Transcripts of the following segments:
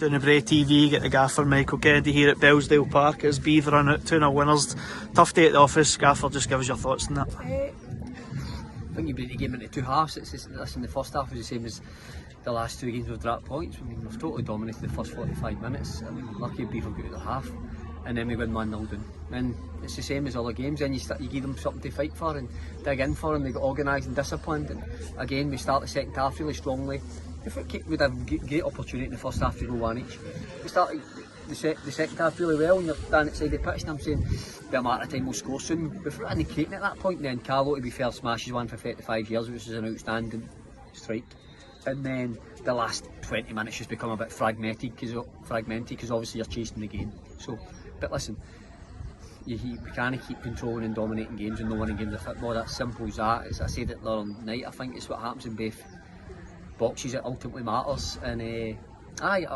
Doon The Brae TV, get the gaffer Michael Kennedy here at Bellsdale Park as Beith run out 2-0 winners. Tough day at the office. Gaffer, just give us your thoughts on that. I think you break the game into two halves. Listen, the first half was the same as the last two games we've dropped points. I mean, we've totally dominated the first 45 minutes. I mean, lucky Beith will get out the half, and then we win 1-0 down. And it's the same as other games. Then you give them something to fight for and dig in for, and they get organised and disciplined. And again, we start the second half really strongly. If we'd have great opportunity in the first half to go one each. We started the second half really well, and you're standing outside the pitch, and I'm saying, bit of matter of time, we'll score soon. Before any creating at that point, and then Carlo, to be fair, smashes one for 35 years, which is an outstanding strike. And then the last 20 minutes just become a bit fragmented because obviously you're chasing the game. So, but listen, we can't keep controlling and dominating games and no winning games of football. That's simple as that. As I said it the other night, I think it's what happens in both boxes that ultimately matters. And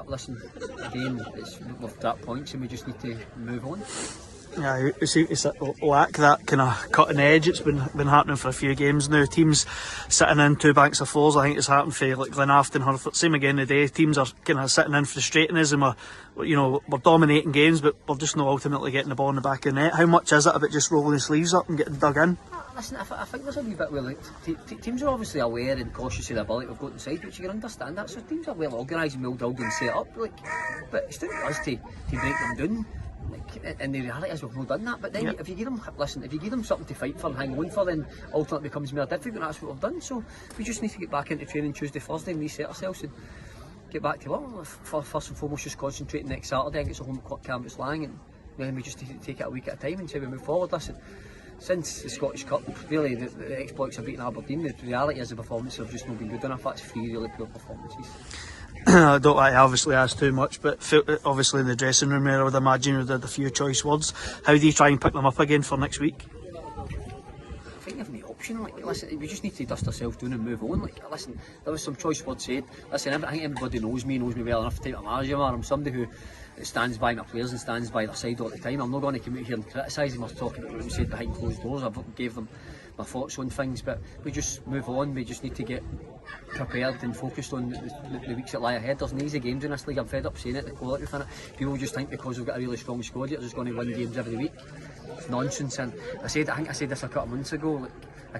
listen, again, we've dropped points and we just need to move on. Yeah, it's lack that kind of cutting edge. It's been happening for a few games now. Teams sitting in two banks of fours. I think it's happened for like Glenafton, Hurford. Same again today. Teams are kind of sitting in frustrating us, and we're dominating games, but we're just not ultimately getting the ball in the back of the net. How much is it about just rolling the sleeves up and getting dug in? Listen, I think there's a wee bit where teams are obviously aware and cautious of the ability we've got inside, which you can understand that. So teams are well organised and well drilled and set up. But it's down to us to break them down. And the reality is we've not done that. But then if you give them something to fight for and hang on for, then ultimately it becomes more difficult. And that's what we've done. So we just need to get back into training Tuesday, Thursday, and reset ourselves and get back to work. First and foremost, just concentrating next Saturday against a home club Campus Lang, and then we just need to take it a week at a time until we move forward. Listen, since the Scottish Cup, really the exploits have beaten Aberdeen. The reality is the performances have just not been good enough. That's three really poor performances. I don't like to obviously ask too much, but obviously in the dressing room there, I would imagine you did a few choice words. How do you try and pick them up again for next week? I think you have no option. Listen, we just need to dust ourselves down and move on. Listen, there was some choice words said. Listen, I think everybody knows me well enough to take a manager. I'm somebody who stands by my players and stands by their side all the time. I'm not going to come out here and criticise them or talk about what we said behind closed doors. I gave them my thoughts on things, but we just move on. We just need to get prepared and focused on the weeks that lie ahead. There's an easy games in this league. I'm fed up saying it, the quality within it. People just think because we've got a really strong squad, you're just going to win games every week. It's nonsense. And I think I said this a couple of months ago.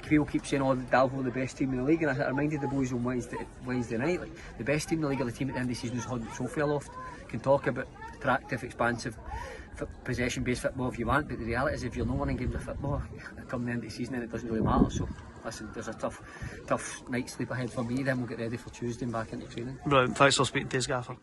People keep saying, Darvel are the best team in the league, and I reminded the boys on Wednesday night, the best team in the league are the team at the end of the season who's holding the trophy aloft. Can talk about attractive, expansive, possession-based football if you want, but the reality is if you're not winning games of football come the end of the season, then it doesn't really matter. So listen, there's a tough night's sleep ahead for me, then we'll get ready for Tuesday and back into training. Brilliant, thanks for speaking to us, Gaffer.